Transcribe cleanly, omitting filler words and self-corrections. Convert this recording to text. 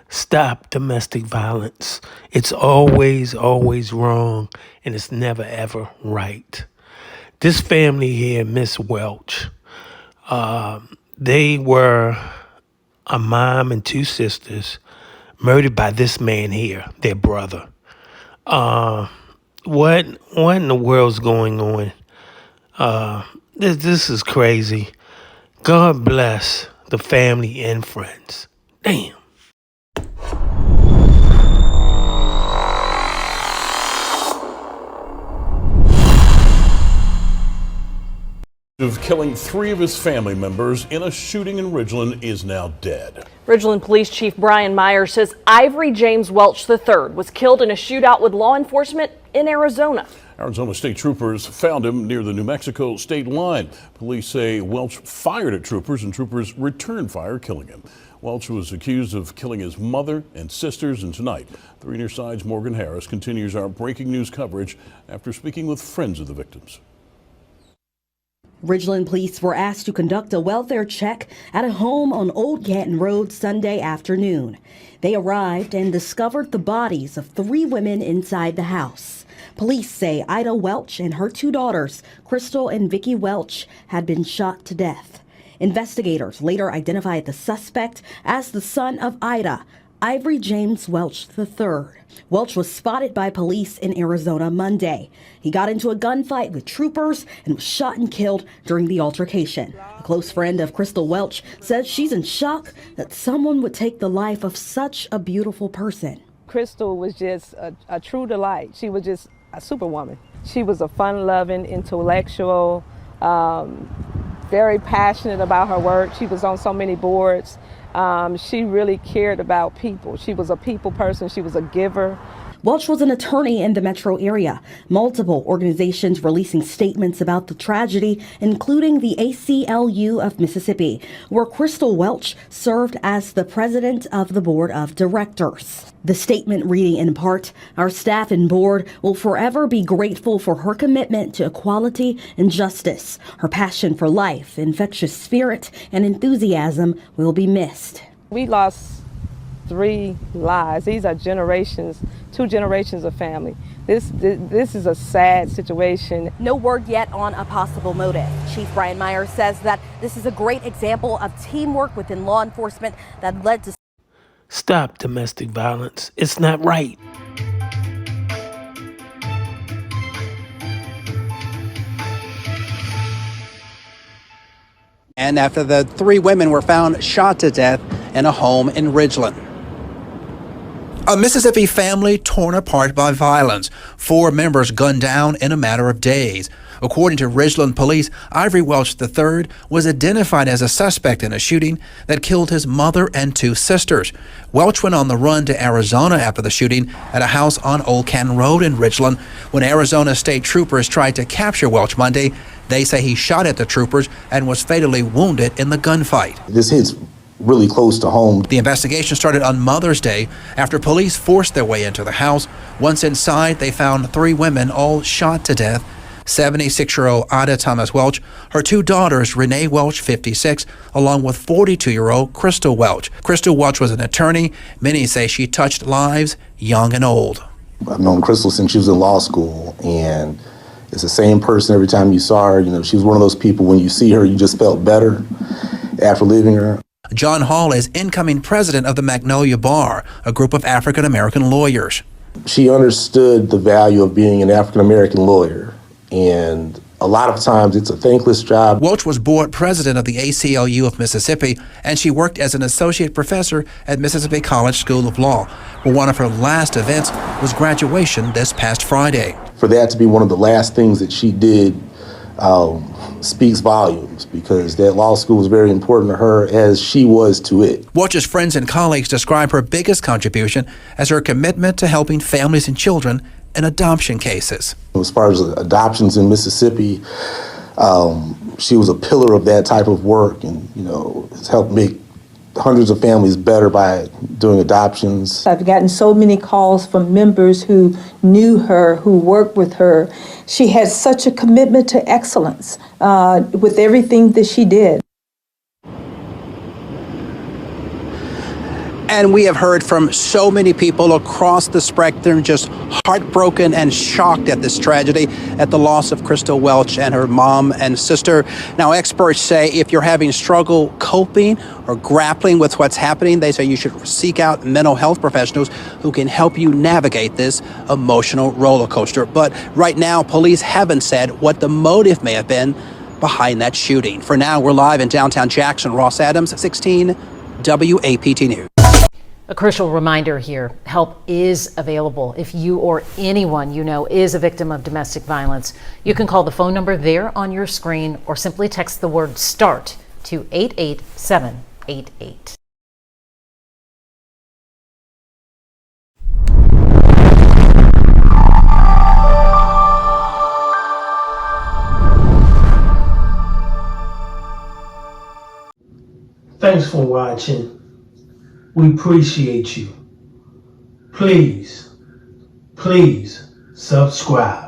Stop domestic violence. It's always, always wrong, and it's never, ever right. This family here, Miss Welch, they were a mom and two sisters murdered by this man here, their brother. Uh, what in the world's going on? This is crazy. God bless the family and friends. Damn. Of killing 3 of his family members in a shooting in Ridgeland is now dead. Ridgeland Police Chief Brian Myers says Ivory James Welch III was killed in a shootout with law enforcement in Arizona. Arizona state troopers found him near the New Mexico state line. Police say Welch fired at troopers and troopers returned fire, killing him. Welch was accused of killing his mother and sisters, and tonight, 3 News Side's Morgan Harris continues our breaking news coverage after speaking with friends of the victims. Ridgeland police were asked to conduct a welfare check at a home on Old Canton Road Sunday afternoon. They arrived and discovered the bodies of 3 women inside the house. Police say Ida Welch and her 2 daughters, Crystal and Vicky Welch, had been shot to death. Investigators later identified the suspect as the son of Ida, Ivory James Welch III. Welch was spotted by police in Arizona Monday. He got into a gunfight with troopers and was shot and killed during the altercation. A close friend of Crystal Welch says she's in shock that someone would take the life of such a beautiful person. Crystal was just a true delight. She was just a superwoman. She was a fun-loving, intellectual, very passionate about her work. She was on so many boards. She really cared about people. She was a people person. She was a giver. Welch was an attorney in the metro area. Multiple organizations releasing statements about the tragedy, including the ACLU of Mississippi, where Crystal Welch served as the president of the board of directors. The statement reading in part, "Our staff and board will forever be grateful for her commitment to equality and justice. Her passion for life, infectious spirit, and enthusiasm will be missed." We lost 3 lives. These are generations, 2 generations of family. This is a sad situation. No word yet on a possible motive. Chief Brian Myers says that this is a great example of teamwork within law enforcement that led to... Stop domestic violence. It's not right. And after the 3 women were found shot to death in a home in Ridgeland. A Mississippi family torn apart by violence. 4 members gunned down in a matter of days. According to Ridgeland police, Ivory Welch III was identified as a suspect in a shooting that killed his mother and 2 sisters. Welch went on the run to Arizona after the shooting at a house on Old Canton Road in Ridgeland. When Arizona state troopers tried to capture Welch Monday, they say he shot at the troopers and was fatally wounded in the gunfight. This hits really close to home. The investigation started on Mother's Day after police forced their way into the house. Once inside, they found 3 women all shot to death. 76-year-old Ida Thomas Welch, her 2 daughters, Renee Welch, 56, along with 42-year-old Crystal Welch. Crystal Welch was an attorney. Many say she touched lives, young and old. I've known Crystal since she was in law school, and it's the same person every time you saw her. You know, she was one of those people, when you see her, you just felt better after leaving her. John Hall is incoming president of the Magnolia Bar, a group of African-American lawyers. She understood the value of being an African-American lawyer, and a lot of times it's a thankless job. Welch was board president of the ACLU of Mississippi, and she worked as an associate professor at Mississippi College School of Law, where one of her last events was graduation this past Friday. For that to be one of the last things that she did speaks volumes, because that law school was very important to her, as she was to it. Welch's friends and colleagues describe her biggest contribution as her commitment to helping families and children in adoption cases. As far as adoptions in Mississippi, she was a pillar of that type of work, and has helped make hundreds of families better by doing adoptions. I've gotten so many calls from members who knew her, who worked with her. She had such a commitment to excellence with everything that she did. And we have heard from so many people across the spectrum just heartbroken and shocked at this tragedy, at the loss of Crystal Welch and her mom and sister. Now, experts say if you're having struggle coping or grappling with what's happening, they say you should seek out mental health professionals who can help you navigate this emotional roller coaster. But right now, police haven't said what the motive may have been behind that shooting. For now, we're live in downtown Jackson. Ross Adams, 16 WAPT News. A crucial reminder here, help is available if you or anyone you know is a victim of domestic violence. You can call the phone number there on your screen or simply text the word START to 88788. Thanks for watching. We appreciate you. Please subscribe.